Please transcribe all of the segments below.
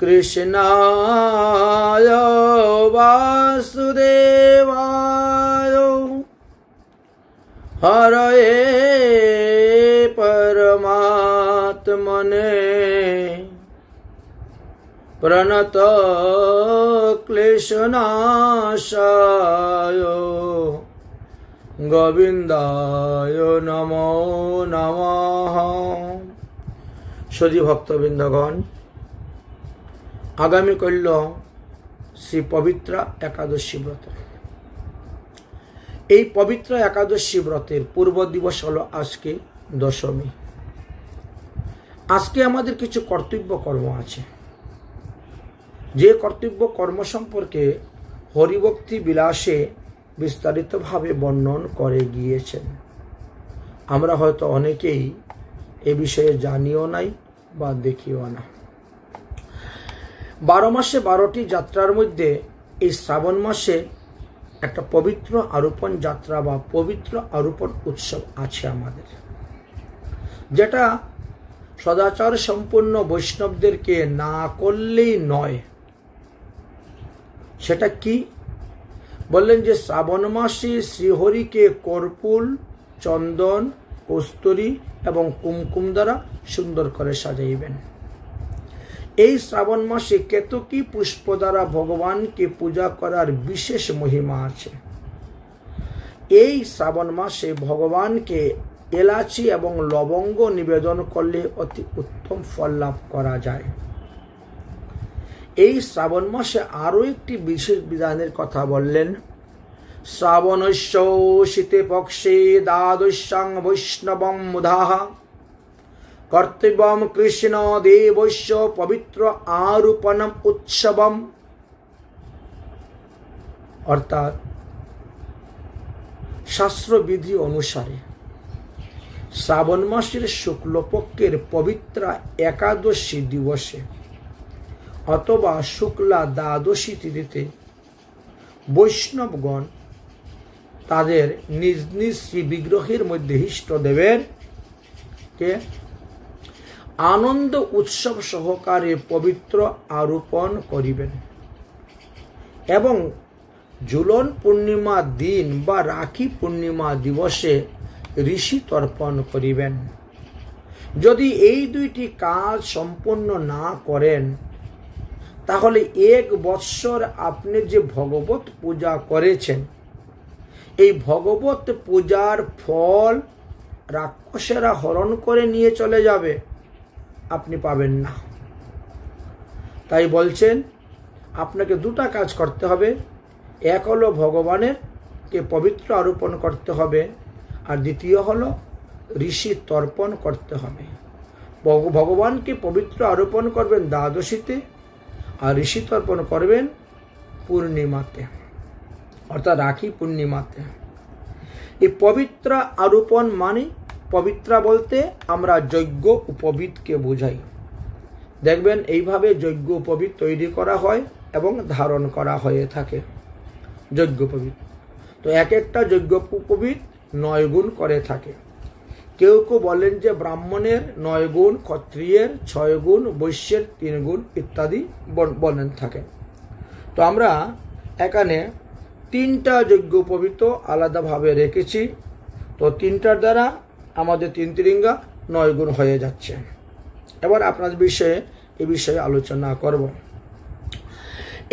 कृष्णाय वासुदेवाय हरये परमात्मने प्रणत क्लेशनाशाय गोविंदाय नमो नमः। सजी भक्तबृंदगण, आगामी कल श्री पवित्र एकादशी व्रत। এই পবিত্র একাদশী ব্রতের পূর্ব দিবস হলো আজকে দশমী। আজকে আমাদের কিছু কর্তব্য কর্ম আছে, যে কর্তব্য কর্ম সম্পর্কে হরিভক্তি বিলাসে বিস্তারিতভাবে বর্ণন করে গিয়েছেন। আমরা হয়তো অনেকেই এ বিষয়ে জানিও নাই বা দেখিও না। 12 মাসে 12টি যাত্রার মধ্যে এই শ্রাবণ মাসে একটা পবিত্র আরোপণ যাত্রা বা পবিত্র আরোপণ উৎসব আছে আমাদের, যেটা সদাচার সম্পন্ন বৈষ্ণবদেরকে না করলেই নয়। সেটা কি বললেন যে শ্রাবণ মাসে শ্রীহরিকে কর্পূর, চন্দন, কস্তুরী এবং কুমকুম দ্বারা সুন্দর করে সাজাইবেন। এই শ্রাবণ মাসে কেতকী পুষ্প দ্বারা ভগবানকে পূজা করার বিশেষ মহিমা আছে। এই শ্রাবণ মাসে ভগবানকে এলাচি এবং লবঙ্গ নিবেদন করলে অতি উত্তম ফল লাভ করা যায়। এই শ্রাবণ মাসে আরো একটি বিশেষ বিধানের কথা বললেন। শ্রাবণস্য শীতে পক্ষে দ্বাদশ্যাং বৈষ্ণবম মুধাঃ কর্তব্যম কৃষ্ণ দেবস্য পবিত্র আরোপণম উৎসবম। অর্থাৎ শাস্ত্রবিধি অনুসারে শ্রাবণ মাসের শুক্লপক্ষের পবিত্র একাদশী দিবসে অথবা শুক্লা দ্বাদশী তিথিতে বৈষ্ণবগণ তাদের নিজ নিজ শ্রী বিগ্রহের মধ্যে ইষ্টদেবের কে আনন্দ উৎসব সহকারে পবিত্র আরোপণ করিবেন এবং ঝুলন পূর্ণিমা দিন বা রাখি পূর্ণিমা দিবসে ঋষি তর্পণ করিবেন। যদি এই দুইটি কাজ সম্পন্ন না করেন তাহলে 1 বৎসর আপনি যে ভগবত পূজা করেছেন এই ভগবত পূজার ফল রাক্ষসেরা হরণ করে নিয়ে চলে যাবে, আপনি পাবেন না। তাই বলছেন আপনাকে দুটা কাজ করতে হবে। এক হলো ভগবানের কে পবিত্র আরোপণ করতে হবে, আর দ্বিতীয় হলো ঋষি তর্পণ করতে হবে। ভগবানকে পবিত্র আরোপণ করবেন দ্বাদশীতে আর ঋষি তর্পণ করবেন পূর্ণিমাতে, অর্থাৎ রাখি পূর্ণিমাতে। এই পবিত্র আরোপণ মানে পবিত্রা বলতে আমরা যজ্ঞ উপবীতকে বোঝাই। দেখবেন এইভাবে যজ্ঞ উপবীত তৈরি করা হয় এবং ধারণ করা হয়ে থাকে যজ্ঞ উপবীত। তো এক একটা যজ্ঞ উপবীত 9 গুণ করে থাকে। কেউ কেউ বলেন যে ব্রাহ্মণের 9 গুণ, ক্ষত্রিয়ের 6 গুণ, বৈশ্যের 3 গুণ ইত্যাদি বলেন থাকে। তো আমরা এখানে 3টা যজ্ঞ উপবীত আলাদাভাবে রেখেছি। তো 3টার দ্বারা আমাদের 3 তিরিঙ্গা 9 গুণ হয়ে যাচ্ছে। এবার আপনাদের এই বিষয়ে আলোচনা করব।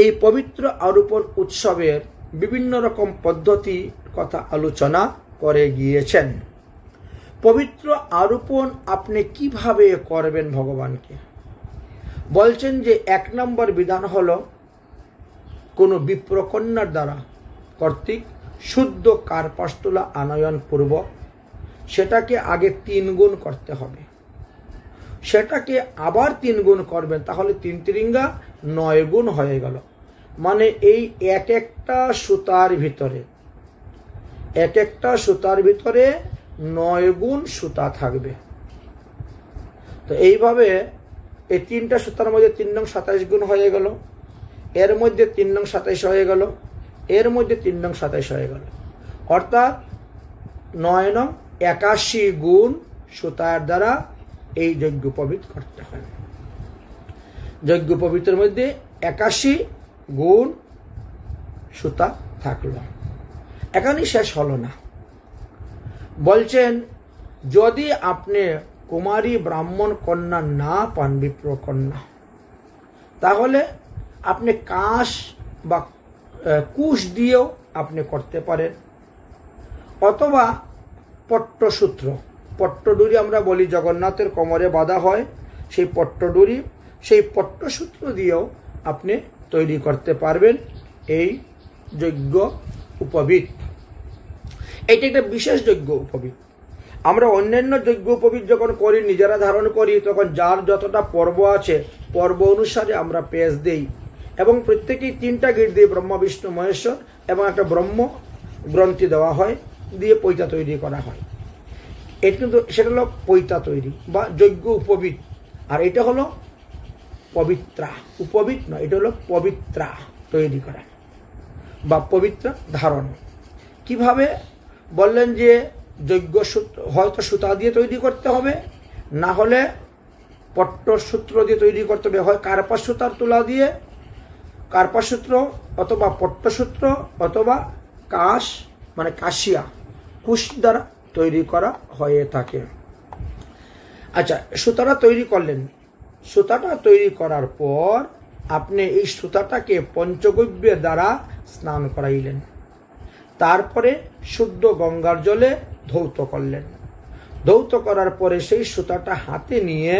এই পবিত্র আরোপণ উৎসবের বিভিন্ন রকম পদ্ধতি কথা আলোচনা করে গিয়েছেন। পবিত্র আরোপণ আপনি কিভাবে করবেন ভগবানকে বলছেন যে 1 নম্বর বিধান হলো কোনো বিপ্রকন্যার দ্বারা কর্তৃক শুদ্ধ কার্পাসতুলা আনয়ন পূর্বক সেটাকে আগে 3 গুণ করতে হবে, সেটাকে আবার 3 গুণ করবেন, তাহলে 3 তিরিঙ্গা 9 গুণ হয়ে গেল। মানে এই এক একটা সুতার ভিতরে 9 গুণ সুতা থাকবে। তো এইভাবে এই 3টা সুতার মধ্যে 3 নং 27 গুণ হয়ে গেল, এর মধ্যে 3 নং 27 হয়ে গেল, এর মধ্যে 3 নং 27 হয়ে গেল, অর্থাৎ 9 নং 81 গুণ সুতার দ্বারা এই যজ্ঞোপবীত করতে হয়। যজ্ঞ পবিত্রের মধ্যে 81 গুণ সুতা থাকলো। এখানেই শেষ হলো না, বলছেন যদি আপনি কুমারী ব্রাহ্মণ কন্যা না পান, বিপ্র কন্যা, তাহলে আপনি কাঁস বা কুশ দিয়েও আপনি করতে পারেন, অথবা পট্টসূত্র, পট্টডুরি আমরা বলি জগন্নাথের কোমরে বাঁধা হয়, সেই পট্টডুরি, সেই পট্টসূত্র দিয়েও আপনি তৈরি করতে পারবেন এই যজ্ঞ উপবীত। এইটা একটা বিশেষ যজ্ঞ উপবীত। আমরা অন্যান্য যজ্ঞ উপবীত যখন করি, নিজেরা ধারণ করি, তখন যার যতটা পর্ব আছে পর্ব অনুসারে আমরা পেজ দেই, এবং প্রত্যেকেই 3টা গিট দিয়ে ব্রহ্মা বিষ্ণু মহেশ্বর এবং একটা ব্রহ্ম গ্রন্থি দেওয়া হয়, দিয়ে পৈতা তৈরি করা হয়। এটা কিন্তু সেটা হলো পৈতা তৈরি বা যজ্ঞ উপবীত। আর এটা হলো পবিত্রা, উপবীত নয়, এটা হলো পবিত্রা তৈরি করা বা পবিত্র ধারণ। কিভাবে বললেন যে যজ্ঞ সূত্র হয়তো সুতা দিয়ে তৈরি করতে হবে, না হলে পট্টসূত্র দিয়ে তৈরি করতে হবে, হয় কার্পা সুতার তুলা দিয়ে, কার্পা সূত্র অথবা পট্টসূত্র অথবা কাশ মানে কাশিয়া কুশ দ্বারা তৈরি করা হয়ে থাকে। আচ্ছা, সুতাটা তৈরি করলেন, সুতাটা তৈরি করার পর আপনি এই সুতাটাকে পঞ্চগব্যের দ্বারা স্নান করাইলেন, তারপরে শুদ্ধ গঙ্গার জলে ধৌত করলেন। ধৌত করার পরে সেই সুতাটা হাতে নিয়ে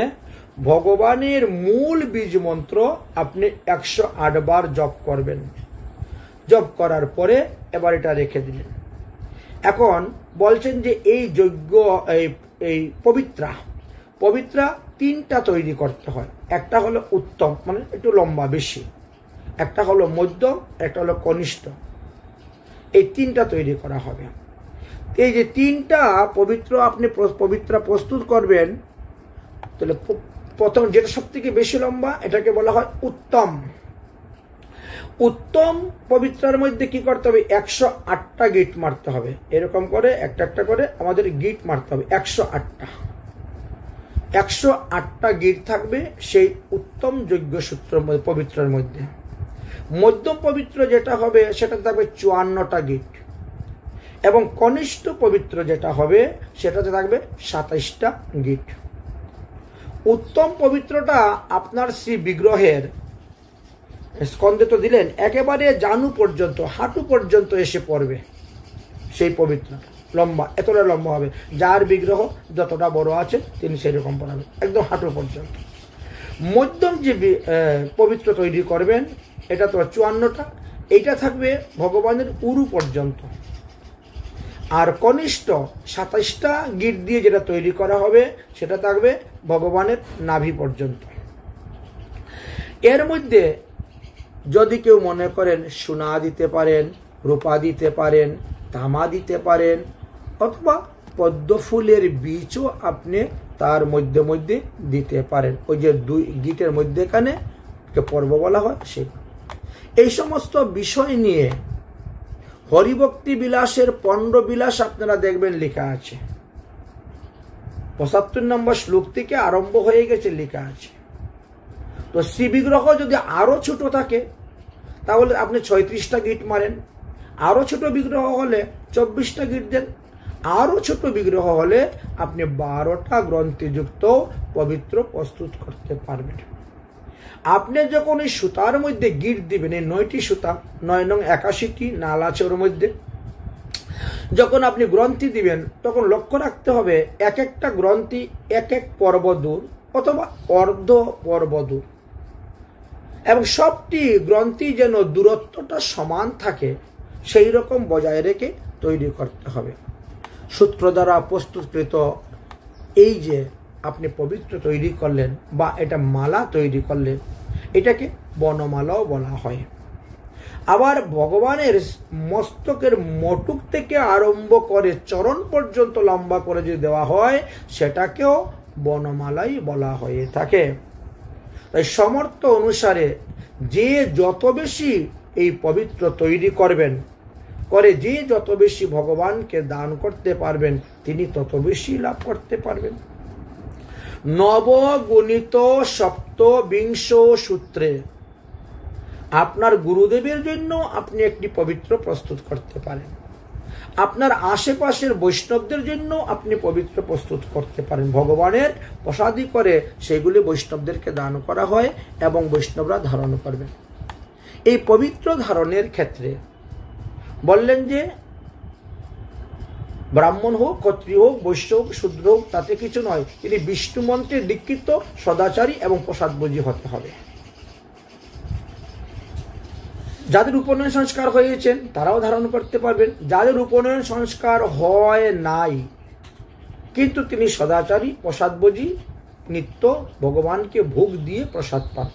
ভগবানের মূল বীজ মন্ত্র আপনি 108 বার জপ করবেন। জপ করার পরে এবার এটা রেখে দিলেন। এখন বলছেন যে এই যজ্ঞ এই পবিত্রা 3টা তৈরি করতে হয়। একটা হলো উত্তম, মানে একটু লম্বা বেশি, একটা হলো মধ্যম, একটা হলো কনিষ্ঠ। এই 3টা তৈরি করা হবে। এই যে 3টা পবিত্র আপনি পবিত্রা প্রস্তুত করবেন, তাহলে প্রথম যেটা সব থেকে বেশি লম্বা এটাকে বলা হয় উত্তম। উত্তম পবিত্রার মধ্যে কি করতে হবে? 108টা গিট মারতে হবে। এরকম করে একটা একটা করে আমাদের গিট মারতে হবে 108টা গিট থাকবে সেই উত্তম যজ্ঞ সূত্র পবিত্রের মধ্যে। মধ্যম পবিত্র যেটা হবে সেটা থাকবে 54টা গিট, এবং কনিষ্ঠ পবিত্র যেটা হবে সেটাতে থাকবে 27টা গিট। উত্তম পবিত্রটা আপনার শ্রী বিগ্রহের স্কন্ধে তো দিলেন, একেবারে জানু পর্যন্ত, হাঁটু পর্যন্ত এসে পড়বে সেই পবিত্রটা। লম্বা, এতটা লম্বা হবে, যার বিগ্রহ যতটা বড় আছে তিনি সেরকম পড়াবেন, একদম হাঁটু পর্যন্ত। মধ্যম যে পবিত্র তৈরি করবেন এটা তো 54টা, এইটা থাকবে ভগবানের উরু পর্যন্ত। আর কনিষ্ঠ 27টা গিট দিয়ে যেটা তৈরি করা হবে সেটা থাকবে ভগবানের নাভি পর্যন্ত। এর মধ্যে যদি কেউ মনে করেন সোনা দিতে পারেন, রূপা দিতে পারেন, তামা দিতে পারেন, অথবা পদ্ম ফুলের বীজও আপনি তার মধ্যে মধ্যে দিতে পারেন। ওই যে 2 গিটের মধ্যেখানে পর্ব বলা হয় সেটা। এই সমস্ত বিষয় নিয়ে হরিভক্তি বিলাসের 15 বিলাস আপনারা দেখবেন লেখা আছে, 75 নম্বর শ্লোক থেকে আরম্ভ হয়ে গেছে লেখা আছে। তো শ্রী বিগ্রহ যদি আরো ছোট থাকে তাহলে আপনি 36টা গিট মারেন, আরো ছোট বিগ্রহ হলে 24টা গিট দেন, আরো ছোট বিগ্রহ হলে আপনি 12টা গ্রন্থিযুক্ত পবিত্র প্রস্তুত করতে পারবেন। আপনি যখন এই সুতার মধ্যে গিট দিবেন, এই 9টি সুতা, 9 নং 81টি নাল আছে ওর মধ্যে, যখন আপনি গ্রন্থি দিবেন তখন লক্ষ্য রাখতে হবে এক একটা গ্রন্থি এক এক পর্ব দূর অথবা অর্ধ পর্ব দূর, এবং সবটি গ্রন্থি যেন দূরত্বটা সমান থাকে সেই রকম বজায় রেখে তৈরি করতে হবে। সূত্র দ্বারা প্রস্তুতকৃত এই যে আপনি পবিত্র তৈরি করলেন বা এটা মালা তৈরি করলেন, এটাকে বনমালাও বলা হয়। আবার ভগবানের মস্তকের মটুক থেকে আরম্ভ করে চরণ পর্যন্ত লম্বা করে যদি দেওয়া হয় সেটাকেও বনমালাই বলা হয়ে থাকে। তাই সমর্থ অনুসারে যে যত বেশি এই পবিত্র তৈরি করবেন, করে যে যত বেশি ভগবানকে দান করতে পারবেন তিনি তত বেশি লাভ করতে পারবেন। নবগণিত সপ্তবিংশ সূত্রে আপনার গুরুদেবের জন্য আপনি একটি পবিত্র প্রস্তুত করতে পারেন। আপনার আশেপাশের বৈষ্ণবদের জন্য আপনি পবিত্র প্রস্তুত করতে পারেন। ভগবানের প্রসাদী করে সেগুলি বৈষ্ণবদেরকে দান করা হয় এবং বৈষ্ণবরা ধারণ করবেন। এই পবিত্র ধারণের ক্ষেত্রে বললেন যে ব্রাহ্মণ হোক, ক্ষত্রিয় হোক, বৈশ্য হোক, শূদ্র হোক, তাতে কিছু নয়, তিনি বিষ্ণু মন্ত্রে দীক্ষিত, সদাচারী এবং প্রসাদভোজী হতে হবে। যাদের উপনয়ন সংস্কার হয়েছেন তারাও ধারণ করতে পারবেন। যাদের উপনয়ন সংস্কার হয় নাই কিন্তু তিনি সদাচারী, প্রসাদভোজী, নিত্য ভগবানকে ভোগ দিয়ে প্রসাদ পান,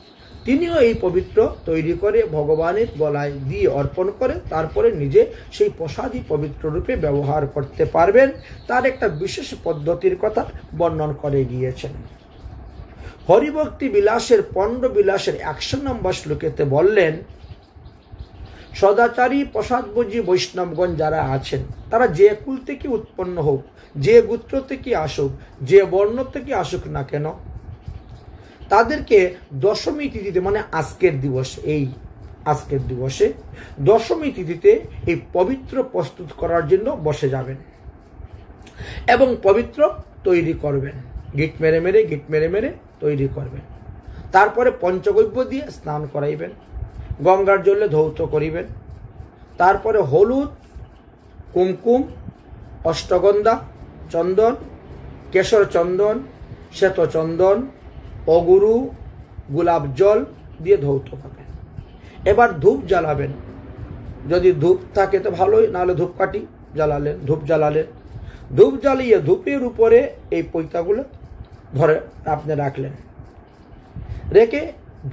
তিনিও এই পবিত্র তৈরি করে ভগবানের গলায় দিয়ে অর্পণ করে তারপরে নিজে সেই প্রসাদই পবিত্র রূপে ব্যবহার করতে পারবেন। তার একটা বিশেষ পদ্ধতির কথা বর্ণন করে গিয়েছেন। হরিভক্তি বিলাসের 15 বিলাসের 100 নম্বর শ্লোকেতে বললেন, সদাচারী প্রসাদভোজী বৈষ্ণবগণ যারা আছেন তারা যে কুল থেকে উৎপন্ন হোক, যে গোত্র থেকে আসুক, যে বর্ণ থেকে আসুক না কেন, তাদেরকে দশমী তিথিতে মানে আজকের দিবসে দশমী তিথিতে এই পবিত্র প্রস্তুত করার জন্য বসে যাবেন এবং পবিত্র তৈরি করবেন। গিট মেরে মেরে তৈরি করবেন। তারপরে পঞ্চগব্য দিয়ে স্নান করাইবেন, গঙ্গার জলে ধৌত করিবেন। তারপরে হলুদ, কুমকুম, অষ্টগন্ধা, চন্দন, কেশর চন্দন, শ্বেত চন্দন, অগুরু, গোলাপ জল দিয়ে ধৌত করবেন। এবার ধূপ জ্বালাবেন। যদি ধূপ থাকে তো ভালোই, নাহলে ধূপকাঠি জ্বালালেন, ধূপ জ্বালালেন। ধূপ জ্বালিয়ে ধূপের উপরে এই পৈতাগুলো ধরে আপনি রাখলেন। রেখে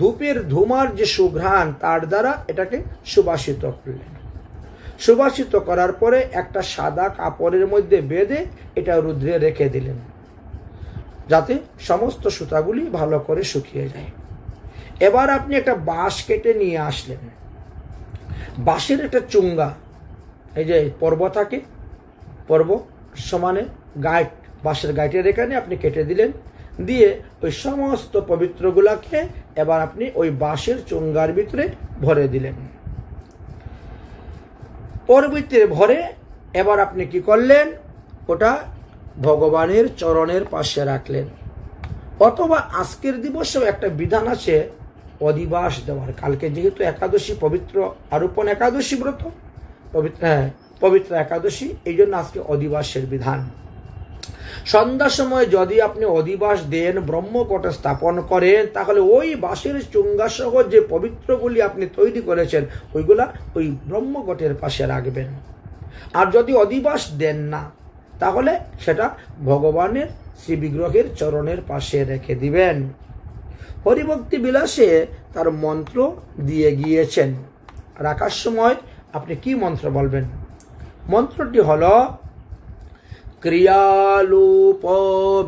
ধূপের ধুমার যে সুঘ্রাণ তার দ্বারা এটাকে সুবাসিত করলেন। সুবাসিত করার পরে একটা সাদা কাপড়ের মধ্যে বেঁধে এটা রুদ্রে রেখে দিলেন যাতে সমস্ত সুতাগুলি ভালো করে শুকিয়ে যায়। এবার আপনি একটা বাঁশ কেটে নিয়ে আসলেন। বাঁশের একটা চুঙ্গা, এই যে পর্ব থাকে, পর্ব সমানে গাইট, বাঁশের গাইটের এখানে আপনি কেটে দিলেন। দিয়ে ওই সমস্ত পবিত্রগুলাকে এবার আপনি ওই বাঁশের চুঙ্গার ভিতরে ভরে দিলেন। ওর ভিতরে ভরে এবার আপনি কি করলেন, ওটা ভগবানের চরণের পাশে রাখলেন। অথবা আজকের দিবসেও একটা বিধান আছে অধিবাস দেওয়ার। কালকে যেহেতু একাদশী, পবিত্র আরোপণ একাদশী ব্রত, পবিত্র একাদশী, এই জন্য আজকে অধিবাসের বিধান। সন্ধ্যার সময় যদি আপনি অধিবাস দেন, ব্রহ্মকটে স্থাপন করেন, তাহলে ওই বাঁশের চুঙ্গা সহ যে পবিত্রগুলি আপনি তৈরি করেছেন ওইগুলা ওই ব্রহ্মকটের পাশে রাখবেন। আর যদি অধিবাস দেন না তাহলে সেটা ভগবানের শ্রী বিগ্রহের চরণের পাশে রেখে দিবেন। হরিভক্তি বিলাসে তার মন্ত্র দিয়ে গিয়েছেন। রাখার সময় আপনি কি মন্ত্র বলবেন? মন্ত্রটি হলো ক্রিয়ালোপ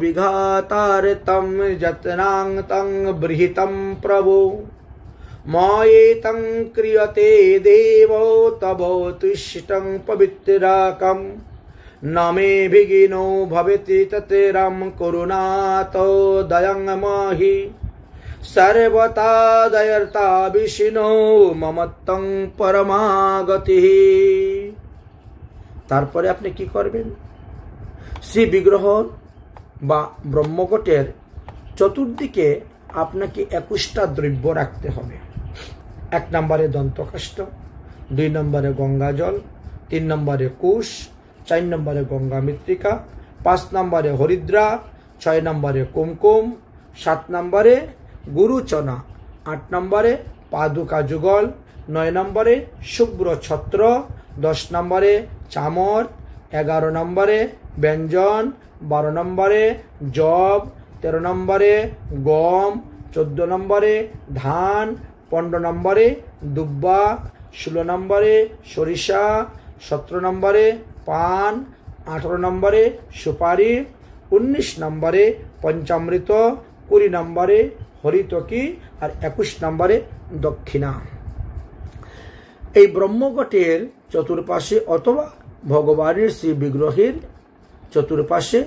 বিঘাতার্তম যত্নাং তং বৃহিতম প্রভো ময়েতং ক্রিয়তে দেব তব তুষ্টং পবিত্রাকম নমে বিঘ্নো ভবেতি ততেরম করুণাত দয়ং মহি সর্বতা দয়র্তা বিষ্ণু মমত্বং পরমাগতি। তারপরে আপনি কি করবেন? শ্রী বিগ্রহ বা ব্রহ্মকটের চতুর্দিকে আপনাকে 21টা দ্রব্য রাখতে হবে। 1 নম্বরে দন্তকাষ্ঠ, 2 নম্বরে গঙ্গা জল, 3 নম্বরে কুশ, 4 নম্বরে গঙ্গা মৃত্তিকা, 5 নম্বরে হরিদ্রা, 6 নম্বরে কুমকুম, 7 নম্বরে গুরুচনা, 8 নম্বরে পাদুকা যুগল, 9 নম্বরে শুভ্র ছত্র, 10 নম্বরে চামর, 11 নম্বরে ব্যঞ্জন, 12 নম্বরে জব, 13 নম্বরে গম, 14 নম্বরে ধান, 15 নম্বরে দুব্বা, 16 নম্বরে সরিষা, 17 নম্বরে পান, 18 নম্বরে সুপারি, 19 নম্বরে পঞ্চামৃত, 20 নম্বরে হরিতকি আর 21 নম্বরে দক্ষিণা। এই ব্রহ্মকটের চতুর্পাশে অথবা ভগবানের শ্রী বিগ্রহের চতুর্পাশে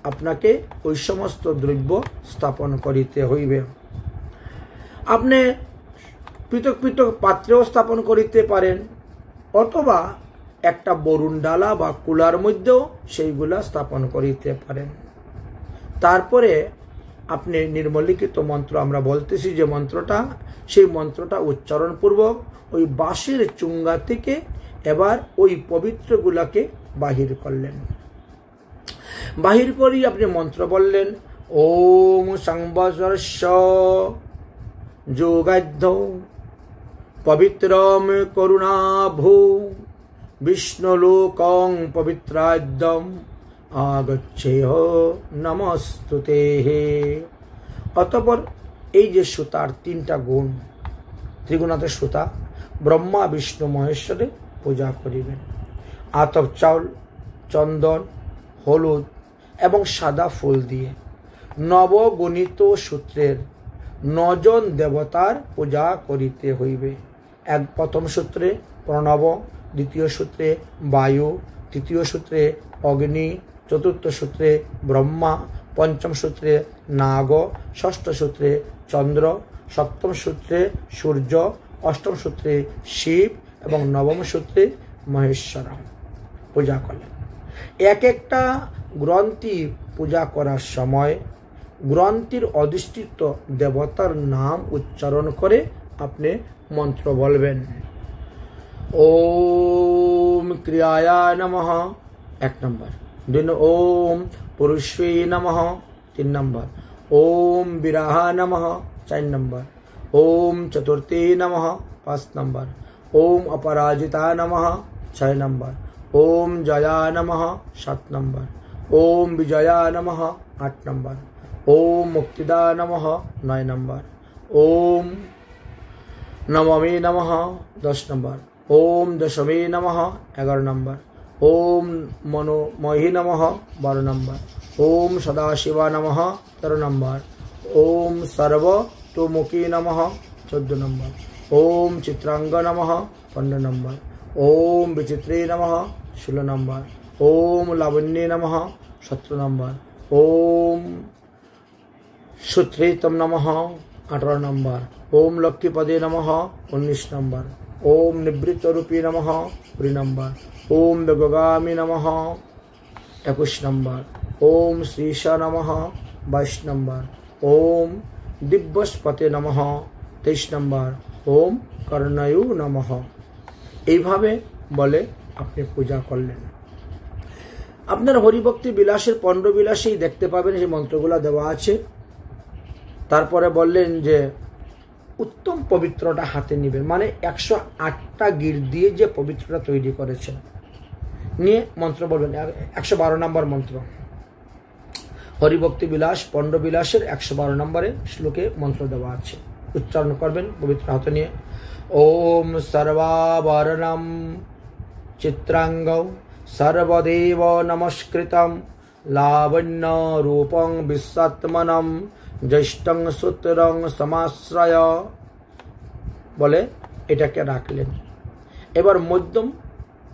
আপনাকে ওই সমস্ত দ্রব্য স্থাপন করিতে হইবে। আপনি পৃথক পৃথক পাত্রেও স্থাপন করিতে পারেন, অথবা একটা বরুণ ডালা বা কুলার মধ্যেও সেইগুলা স্থাপন করিতে পারেন। তারপরে আপনি নির্মলিখিত মন্ত্র, আমরা বলতেছি যে মন্ত্রটা, সেই মন্ত্রটা উচ্চারণ পূর্বক ওই বাঁশের চুঙ্গা থেকে এবার ওই পবিত্রগুলাকে বাহির করলেন। বাহির করি আপনি মন্ত্র বললেন, ওম সংবৎসরস্য যোগাধ্য পবিত্রম করুণাভূ বিষ্ণুলোকং পবিত্রাদ্যম আগচ্ছেহ নমস্তুতে। অতঃপর এই যে সুতার তিনটা গুণ, ত্রিগুণাতে সুতা, ব্রহ্মা বিষ্ণু মহেশ্বরে পূজা করিবেন। আতপ চাউল, চন্দন, হলুদ এবং সাদা ফুল দিয়ে নবগণিত সূত্রের 9 জন দেবতার পূজা করিতে হইবে। প্রথম সূত্রে প্রণব, দ্বিতীয় সূত্রে বায়ু, তৃতীয় সূত্রে অগ্নি, চতুর্থ সূত্রে ব্রহ্মা, পঞ্চম সূত্রে নাগ, ষষ্ঠ সূত্রে চন্দ্র, সপ্তম সূত্রে সূর্য, অষ্টম সূত্রে শিব এবং নবম সূত্রে মহেশ্বর পূজা করলেন। এক একটা গ্রন্থি পূজা করার সময় গ্রন্থির অধিষ্ঠিত দেবতার নাম উচ্চারণ করে আপনি মন্ত্র বলবেন। ওম ক্রিয়ায়া নমঃ 1 নম্বর, 2 ওম পুরুষে নমঃ 3 নম্বর, ওম বিরাহা নমঃ 4 নম্বর, ওম চতুর্থে নমঃ 5 নম্বর, ওম অপরাজিতা নমঃ 6 নম্বর, ওম জয়া নমঃ 7 নম্বর, ওম বিজয়া নমঃ 8 নম্বর, ওম মুক্তিদা নমঃ 9 নম্বর, ওম নবমে নমঃ 10 নম্বর, ওম দশমে নমঃ 11 নম্বর, ওম মনোময়ী নমঃ 12 নম্বর, ওম সদাশিবা নমঃ 13 নম্বর, ওম সর্বতোমুখী নমঃ 14 নম্বর, ওম চিত্রাঙ্গ নমঃ 15 নম্বর, ওম বিচিত্রে নমঃ 16 নম্বর, ওম লাবণ্যে নমঃ 17 নম্বর, ওম সুত্রেতম নমঃ 18 নম্বর, ওম লক্ষ্মীপদে নমঃ 19 নম্বর, ওম নিবৃত্তরূপী নমঃ 20 নম্বর, ওম বেগগামী নমঃ 21 নম্বর, ওম শ্রীশা নমঃ 22 নম্বর, ওম দিব্যস্পতে নমঃ 23 নম্বর, ওম কর্ণয়ু নমঃ। এইভাবে বলে আপনি পূজা করলেন। আপনার হরিভক্তি বিলাসের 15 বিলাসেই দেখতে পাবেন সেই মন্ত্রগুলা দেওয়া আছে। তারপরে বললেন যে উত্তম পবিত্রটা হাতে নিবেন, মানে 108টা গির দিয়ে যে পবিত্রটা তৈরি করেছেন নিয়ে মন্ত্র বলবেন। 112 নম্বর মন্ত্র, হরিভক্তি বিলাস 15 বিলাসের 112 নম্বরে শ্লোকে মন্ত্র দেওয়া আছে, উচ্চারণ করবেন পবিত্র হাতে নিয়ে। ওম সর্বাবরণম চিত্রাঙ্গৌ সর্বদেব নমস্কৃতম লাবণ্য রূপং বিশ্বত্মনম জ্যেষ্ঠং সূত্রং সমাশ্রয় বলে এটাকে রাখলেন। এবার মধ্যম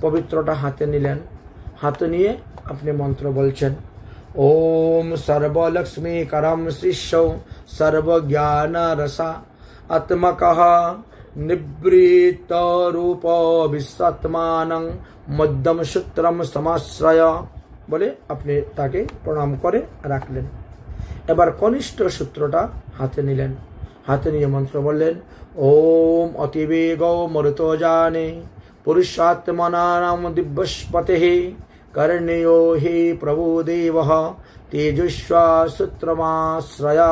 পবিত্রটা হাতে নিলেন, হাতে নিয়ে আপনি মন্ত্র বলছেন। ওম সর্বলক্ষ্মী করম শিষ্য সর্বজ্ঞান রসা আত্মকঃ নিবৃত্ত রূপ বিশ্বত্মানং মধ্যম সূত্রম সমাশ্রয় বলে আপনি তাকে প্রণাম করে রাখলেন। এবার কনিষ্ঠ সূত্রটা হাতে নিলেন, হাতে নিয়ে মন্ত্র বললেন। ওম অতিবেগ মরুতো জানে পুরুষাত্মনানাম দিব্যস্পতে কর্ণেয় হে প্রভুদেব তেজস্বা সূত্রমাশ্রয়া।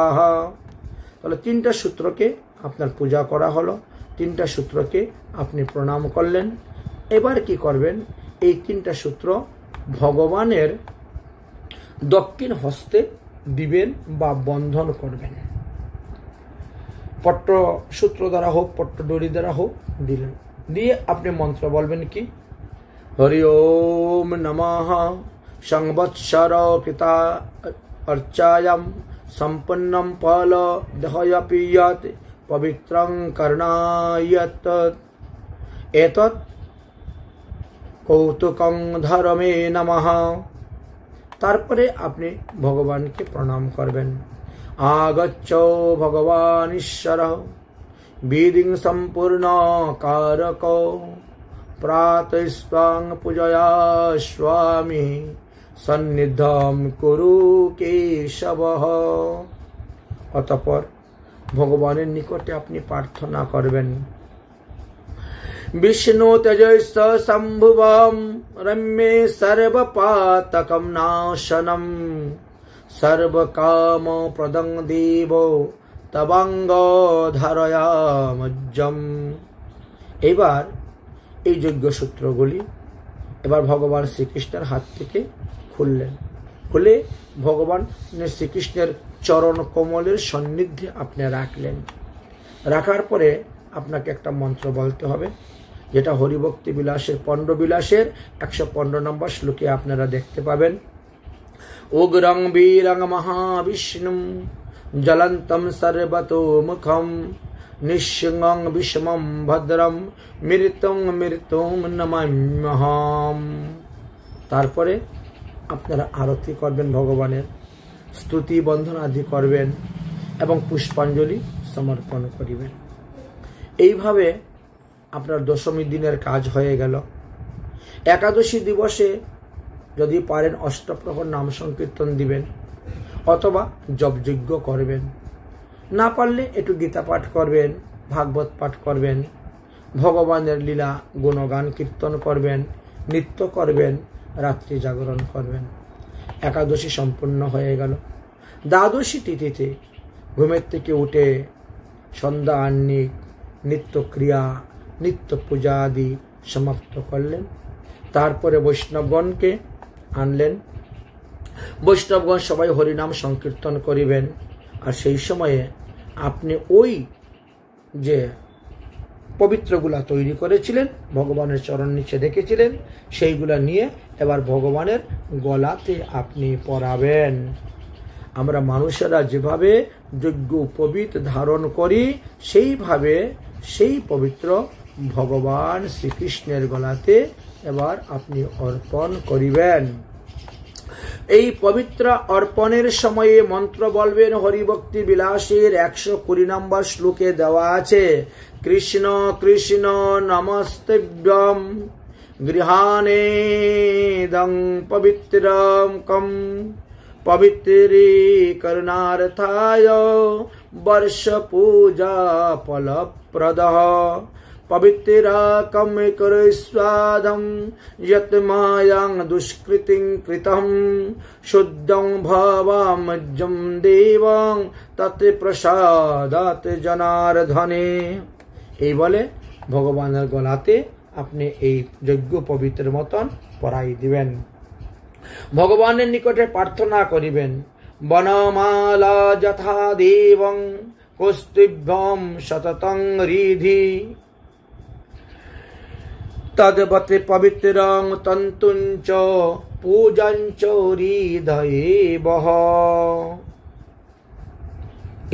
তাহলে 3টা সূত্রকে আপনার পূজা করা হলো, 3টা সূত্রকে আপনি প্রণাম করলেন। এবার কি করবেন, এই 3টা সূত্র ভগবানের দক্ষিণ হস্তে দিবেন বা বন্ধন করবেন। পট্ট সূত্র দ্বারা হোক, পট্ট ডরি দ্বারা হোক দিলেন, দিয়ে আপনি মন্ত্র বলবেন কি, হরি ওম নমঃ সংবৎসর কৃতা অর্চায়াম সম্পন্নম ফল দহয়পিয়ত পবিত্রং কর্ণায়ত এতৎ কৌতুকং ধর্মে নমঃ তারপরে আপনি ভগবানকে প্রণাম করবেন। আগচ্ছ ভগবান ঈশ্বর বিধিং সম্পূর্ণ কারক প্রাতঃস্বাং পূজয়া স্বামী সন্নিধম কুরু কেশবঃ। অতঃপর ভগবানের নিকটে আপনি প্রার্থনা করবেন, বিষ্ণু তেজস সম্ভুবম রম্যে সর্বপাতকম নাশনম সর্বকাম প্রদং দেব তবাঙ্গ ধারয়ামজ্জম। এবার এই যজ্ঞ সূত্রগুলি এবার ভগবান শ্রীকৃষ্ণের হাত থেকে খুললেন, খুলে ভগবান শ্রীকৃষ্ণের চরণ কমলের সান্নিধ্যে আপনি রাখলেন। রাখার পরে আপনাকে একটা মন্ত্র বলতে হবে, যেটা হরিভক্তি বিলাসের 15 বিলাসের 115 নম্বর শ্লোকে আপনারা দেখতে পাবেন। উগ্রং বীরং মহাবিষ্ণুম জ্বলন্তম সর্বতোমুখম নিঃসিংহং বিষ্মম ভদ্রম মৃত্যুং মৃত্যুম নমাম্যহম। তারপরে আপনারা আরতি করবেন, ভগবানের স্তুতি বন্ধন আদি করবেন এবং পুষ্পাঞ্জলি সমর্পণ করিবেন। এইভাবে আপনার দশমী দিনের কাজ হয়ে গেল। একাদশী দিবসে যদি পারেন অষ্টপ্রহর নাম সংকীর্তন দিবেন অথবা জপযজ্ঞ করবেন, না পারলে একটু গীতা পাঠ করবেন, ভাগবত পাঠ করবেন, ভগবানের লীলা গুণগান কীর্তন করবেন, নৃত্য করবেন, রাত্রি জাগরণ করবেন। একাদশী সম্পূর্ণ হয়ে গেল। দ্বাদশী তিথিতে ঘুমের থেকে উঠে সন্ধ্যা আহ্নিক নিত্যক্রিয়া নিত্য পূজা আদি সমাপ্ত করলেন। তারপরে বৈষ্ণবগণকে আনলেন। বৈষ্ণবগণ সবাই হরিনাম সংকীর্তন করিবেন। আর সেই সময়ে আপনি ওই যে পবিত্রগুলা তৈরি করেছিলেন, ভগবানের চরণ নিচে রেখেছিলেন, সেইগুলা নিয়ে এবার ভগবানের গলাতে আপনি পরাবেন। আমরা মানুষেরা যেভাবে যজ্ঞ উপবীত ধারণ করি সেইভাবে সেই পবিত্র ভগবান শ্রীকৃষ্ণের গলাতে এবার আপনি অর্পণ করিবেন। এই পবিত্র অর্পণের সময়ে মন্ত্র বলবেন। হরিভক্তি বিলাসের 120 নম্বর শ্লোকে দেওয়া আছে, কৃষ্ণ কৃষ্ণ নমস্তেভ্যম গৃহানেদং পবিত্রম কম পবিত্রে করুণার্থায় বর্ষ পূজা ফলপ্রদঃ পবিত্রাকম করস্বাদম যত মায়াং দুষ্কৃতিং কৃতম শুদ্ধং ভবামজ্জম দেবং তৎ প্রসাদাৎ জনার্দনে। এই বলে ভগবানের গলাতে আপনি এই যজ্ঞ পবিত্রের মতন পরাই দিবেন। ভগবানের নিকটে প্রার্থনা করিবেন, বনমালা যথা দেবং কৌস্তুভ্যম সততং হৃদি তদ্বতে পবিত্রং তন্তুঞ্চ পূজঞ্চ হৃদয়ে বহ।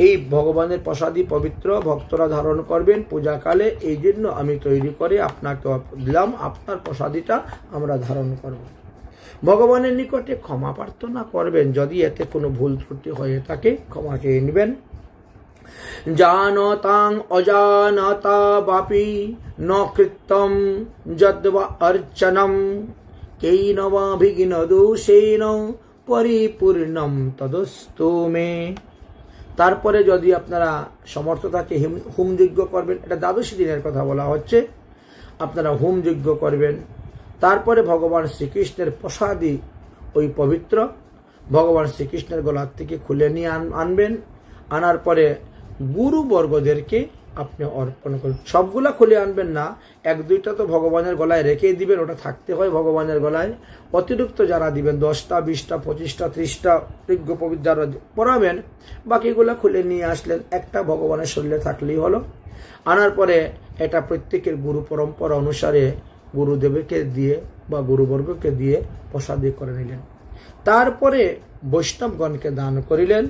এই ভগবানের প্রসাদী পবিত্র ভক্তরা ধারণ করবেন পূজাকালে। এই জন্য আমি তৈরি করে আপনাকে দিলাম, আপনার প্রসাদীটা আমরা ধারণ করব। ভগবানের নিকটে ক্ষমা প্রার্থনা করবেন, যদি এতে কোনো ভুল ত্রুটি হয়ে থাকে ক্ষমা চেয়ে নেবেন। জানতাং অজানতা বাপি ন কৃত্যম যদ্বা অর্চনম কেন বা বিঘ্ন দোষেন পরিপূর্ণম তদস্তু মে। তারপরে যদি আপনারা সমর্থ থাকে হোমযজ্ঞ করবেন। এটা দ্বাদশী দিনের কথা বলা হচ্ছে। আপনারা হোমযজ্ঞ করবেন। তারপরে ভগবান শ্রীকৃষ্ণের প্রসাদী ওই পবিত্র ভগবান শ্রীকৃষ্ণের গলার থেকে খুলে নিয়ে আনবেন। আনার পরে গুরুবর্গদেরকে আপনি অর্পণ করুন। সবগুলা খুলে আনবেন না, 1-2টা তো ভগবানের গলায় রেখে দিবেন, ওটা থাকতে হয় ভগবানের গলায়। অতিরিক্ত যারা দিবেন 10টা 20টা 25টা 30টা যজ্ঞ পবিত্র যারা পড়াবেন, বাকিগুলা খুলে নিয়ে আসলেন। একটা ভগবানের শরীরে থাকলেই হলো। আনার পরে এটা প্রত্যেকের গুরু পরম্পরা অনুসারে গুরুদেবকে দিয়ে বা গুরুবর্গকে দিয়ে প্রসাদী করে নিলেন। তারপরে বৈষ্ণবগণকে দান করিলেন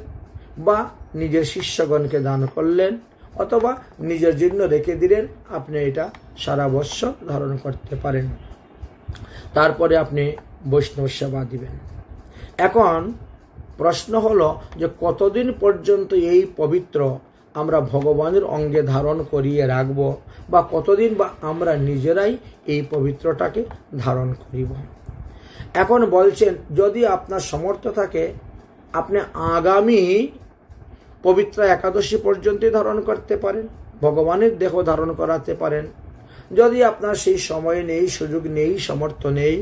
বা নিজের শিষ্যগণকে দান করলেন অথবা নিজের জন্য রেখে দিলেন। আপনি এটা সারা বৎসর ধারণ করতে পারেন। তারপরে আপনি বৈষ্ণব সেবা দিবেন। এখন প্রশ্ন হলো যে কতদিন পর্যন্ত এই পবিত্র আমরা ভগবানের অঙ্গে ধারণ করিয়ে রাখব, বা কতদিন বা আমরা নিজেরাই এই পবিত্রটাকে ধারণ করিব। এখন বলছেন যদি আপনার সামর্থ্য থাকে আপনি আগামী পবিত্র একাদশী পর্যন্ত ধারণ করতে পারেন, ভগবানের দেহ ধারণ করাতে পারেন। যদি আপনার সেই সময় নেই, সুযোগ নেই, সামর্থ্য নেই,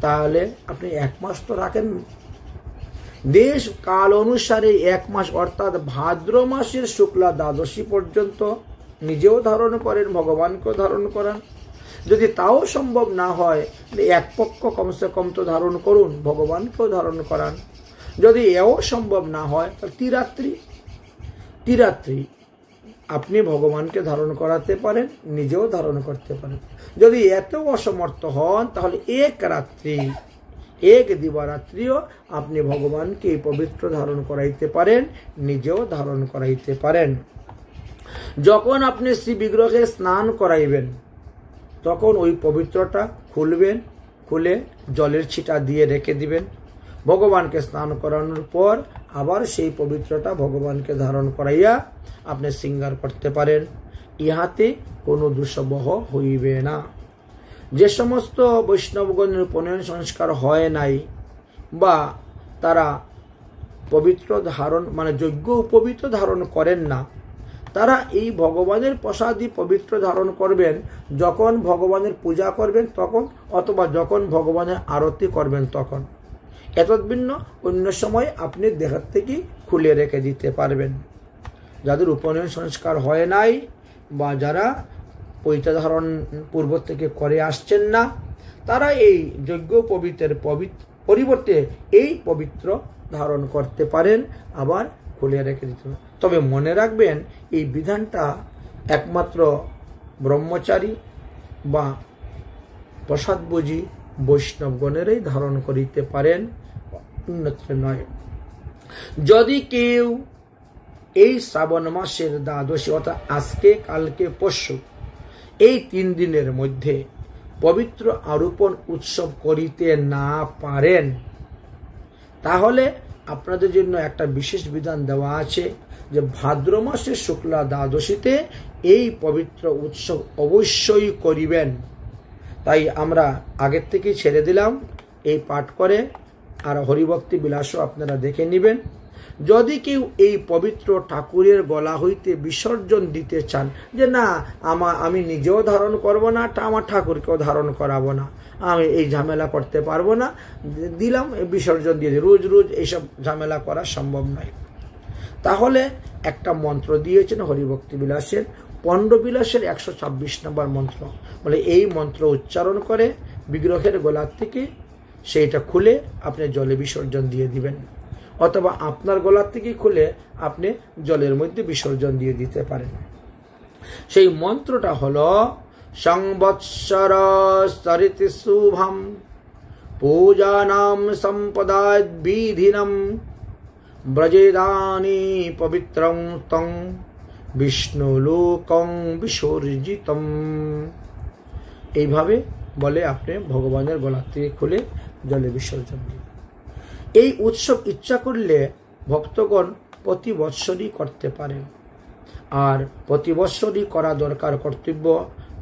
তাহলে আপনি 1 মাস তো রাখেন। দেশ কাল অনুসারে 1 মাস অর্থাৎ ভাদ্র মাসের শুক্লা দ্বাদশী পর্যন্ত নিজেও ধারণ করেন, ভগবানকেও ধারণ করান। যদি তাও সম্ভব না হয়, এক পক্ষ কমসে কম তো ধারণ করুন, ভগবানকেও ধারণ করান। যদি এও সম্ভব না হয় তাহলে তিরাত্রি আপনি ভগবানকে ধারণ করাতে পারেন, নিজেও ধারণ করতে পারেন। যদি এত অসমর্থ হন তাহলে এক দিবারাত্রিও আপনি ভগবানকে পবিত্র ধারণ করাইতে পারেন, নিজেও ধারণ করাইতে পারেন। যখন আপনি শ্রী বিগ্রহে স্নান করাইবেন তখন ওই পবিত্রটা খুলবেন, খুলে জলের ছিটা দিয়ে রেখে দিবেন। ভগবানকে স্নান করানোর পর আবার সেই পবিত্রটা ভগবানকে ধারণ করাইয়া আপনি শৃঙ্গার করতে পারেন। ইহাতে কোনো দুঃসবহ হইবে না। যে সমস্ত বৈষ্ণবগণের উপনয়ন সংস্কার হয় নাই, বা তারা পবিত্র ধারণ মানে যজ্ঞ উপবিত্র ধারণ করেন না, তারা এই ভগবানের প্রসাদী পবিত্র ধারণ করবেন যখন ভগবানের পূজা করবেন তখন, অথবা যখন ভগবানের আরতি করবেন তখন। এতদ্ভিন্ন অন্য সময় আপনি দেহের থেকে খুলে রেখে দিতে পারবেন। যাদের উপনয়ন সংস্কার হয় নাই বা যারা পৈতা ধারণ পূর্ব থেকে করে আসছেন না, তারা এই যজ্ঞ পবিত্রের পরিবর্তে এই পবিত্র ধারণ করতে পারেন, আবার খুলে রেখে দিতে পারেন। তবে মনে রাখবেন এই বিধানটা একমাত্র ব্রহ্মচারী বা প্রসাদভোজী বৈষ্ণবগণেরই ধারণ করিতে পারেন, অন্যত্র নয়। যদি কেউ এই শ্রাবণ মাসের দ্বাদশী অর্থাৎ আজকে, কালকে, পরশু এই 3 দিনের মধ্যে পবিত্র আরোপণ উৎসব করিতে না পারেন, তাহলে আপনাদের জন্য একটা বিশেষ বিধান দেওয়া আছে যে ভাদ্র মাসের শুক্লা দ্বাদশীতে এই পবিত্র উৎসব অবশ্যই করিবেন। তাই আমরা আগের থেকেই ছেড়ে দিলাম এই পাঠ করে, আর হরিভক্তি বিলাসও আপনারা দেখে নেবেন। যদি কেউ এই পবিত্র ঠাকুরের গলা হইতে বিসর্জন দিতে চান, যে না আমি নিজেও ধারণ করব না, আমার ঠাকুরকেও ধারণ করাবো না, আমি এই ঝামেলা করতে পারবো না, দিলাম বিসর্জন দিয়ে, রোজ রোজ এইসব ঝামেলা করা সম্ভব নয়, তাহলে একটা মন্ত্র দিয়েছেন হরিভক্তি বিলাসের, পণ্ড বিলাসের 126 নম্বর মন্ত্র। বলে এই মন্ত্র উচ্চারণ করে বিগ্রহের গলার থেকে সেইটা খুলে আপনি জলে বিসর্জন দিয়ে দিবেন, অথবা আপনার গলার থেকে খুলে আপনি জলের মধ্যে বিসর্জন দিয়ে দিতে পারেন। সেই মন্ত্রটা হলো সংবৎসর সরিতি শুভম পূজানাম সম্পদাদ্বিধিনম ব্রজেদানি পবিত্রং তং বিষ্ণুলোকং বিসর্জিতম। এইভাবে বলে আপনি ভগবানের গলা থেকে খুলে জলে বিসর্জন দিন। এই উৎসব ইচ্ছা করলে ভক্তগণ প্রতি বৎসরই করতে পারেন, আর প্রতি বৎসরই করা দরকার, কর্তব্য।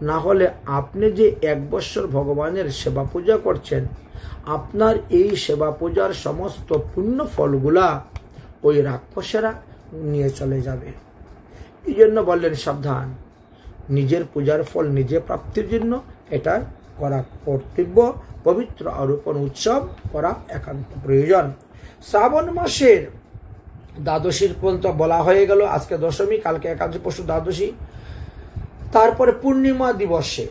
না হলে আপনি যে 1 বৎসর ভগবানের সেবা পূজা করছেন, আপনার এই সেবা পূজার সমস্ত পুণ্য ফলগুলা ওই রাক্ষসেরা নিয়ে চলে যাবে। এই জন্য বললেন সাবধান, নিজের পূজার ফল নিজে প্রাপ্তির জন্য এটা করা কর্তব্য। পবিত্র আরোপণ উৎসব করা একান্ত প্রয়োজন। শ্রাবণ মাসের দ্বাদশীর পর্যন্ত বলা হয়ে গেল, আজকে দশমী, কালকে একাদশী, পরশু দ্বাদশী। তারপরে পূর্ণিমা দিবসে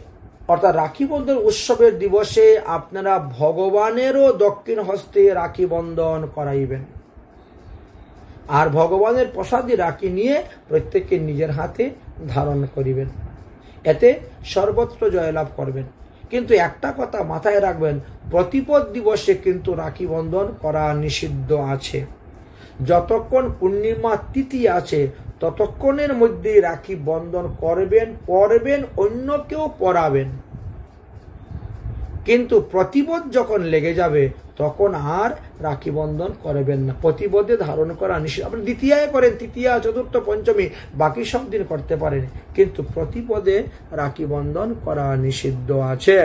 অর্থাৎ রাখি বন্ধন উৎসবের দিবসে আপনারা ভগবানেরও দক্ষিণ হস্তে রাখি বন্ধন করাইবেন, আর ভগবানের প্রসাদী রাখি নিয়ে প্রত্যেককে নিজের হাতে ধারণ করিবেন। এতে সর্বত্র জয়লাভ করবেন। কিন্তু একটা কথা মাথায় রাখবেন, প্রতিপদ দিবসে কিন্তু রাখি বন্ধন করা নিষিদ্ধ আছে। যতক্ষণ পূর্ণিমা তিথি আছে ততক্ষণের মধ্যে রাখি বন্ধন করবেন, অন্যকেও পরাবেন। কিন্তু প্রতিপদ যখন লেগে যাবে তখন আর রাখি বন্ধন করবেন না। প্রতিপদে ধারণ করা নিষিদ্ধ। আপনি দ্বিতীয়ায় করেন, তৃতীয়া, চতুর্থ, পঞ্চমী, বাকি সব দিন করতে পারেন, কিন্তু প্রতিপদে রাখি বন্ধন করা নিষিদ্ধ আছে।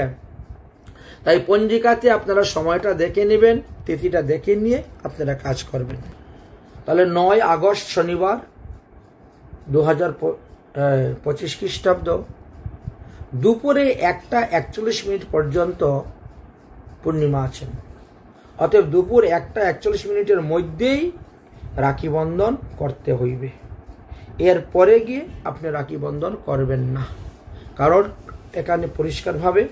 তাই পঞ্জিকাতে আপনারা সময়টা দেখে নেবেন, তিথিটা দেখে নিয়ে আপনারা কাজ করবেন। তাহলে 9 আগস্ট শনিবার 2025 খ্রিস্টাব্দ দুপুরে 1:41 পর্যন্ত পূর্ণিমা আছেন। অতএব দুপুর 1:41 মধ্যেই রাখি বন্ধন করতে হইবে। এর পরে গিয়ে আপনি রাখি বন্ধন করবেন না, কারণ এখানে পরিষ্কারভাবে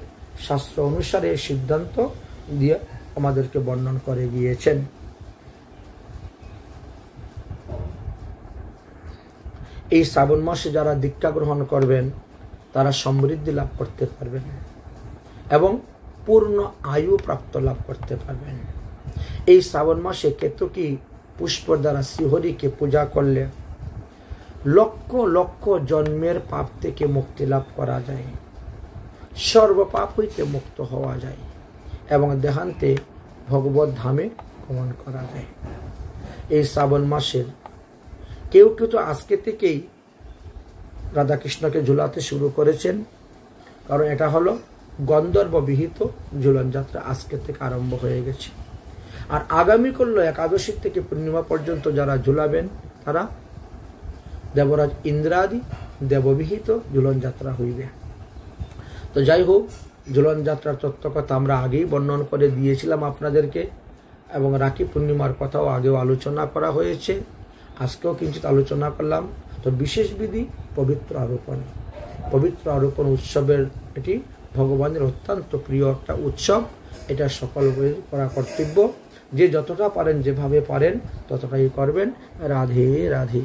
শাস্ত্র অনুসারে সিদ্ধান্ত দিয়ে আমাদেরকে বর্ণন করে গিয়েছেন। এই শ্রাবণ মাসে যারা দীক্ষা গ্রহণ করবেন তারা সমৃদ্ধি লাভ করতে পারবেন এবং পূর্ণ আয়ু প্রাপ্ত লাভ করতে পারবেন। এই শ্রাবণ মাসে কেতকী পুষ্পর দ্বারা শ্রীহরিকে পূজা করলে লক্ষ লক্ষ জন্মের পাপ থেকে মুক্তি লাভ করা যায়, সর্বপাপ হইতে মুক্ত হওয়া যায় এবং দেহান্তে ভগবত ধামে গমন করা যায়। এই শ্রাবণ মাসের কেউ কেউ তো আজকে থেকেই রাধাকৃষ্ণকে ঝুলাতে শুরু করেছেন, কারণ এটা হলো গন্ধর্ব বিহিত ঝুলন যাত্রা আজকে থেকে আরম্ভ হয়ে গেছে। আর আগামী করল একাদশী থেকে পূর্ণিমা পর্যন্ত যারা ঝুলাবেন তারা দেবরাজ ইন্দ্রাদি দেববিহিত ঝুলন যাত্রা হইবে। তো যাই হোক, ঝুলন যাত্রার তত্ত্ব কথা আমরা আগেই বর্ণন করে দিয়েছিলাম আপনাদেরকে, এবং রাখি পূর্ণিমার কথাও আগেও আলোচনা করা হয়েছে, আজকেও কিঞ্চিত আলোচনা করলাম। তো বিশেষ বিধি পবিত্র আরোপণ। পবিত্র আরোপণ উৎসবের এটি ভগবানের অত্যন্ত প্রিয় একটা উৎসব। এটা সকলের করা কর্তব্য। যে যতটা পারেন, যেভাবে পারেন ততটাই করবেন। রাধে রাধে।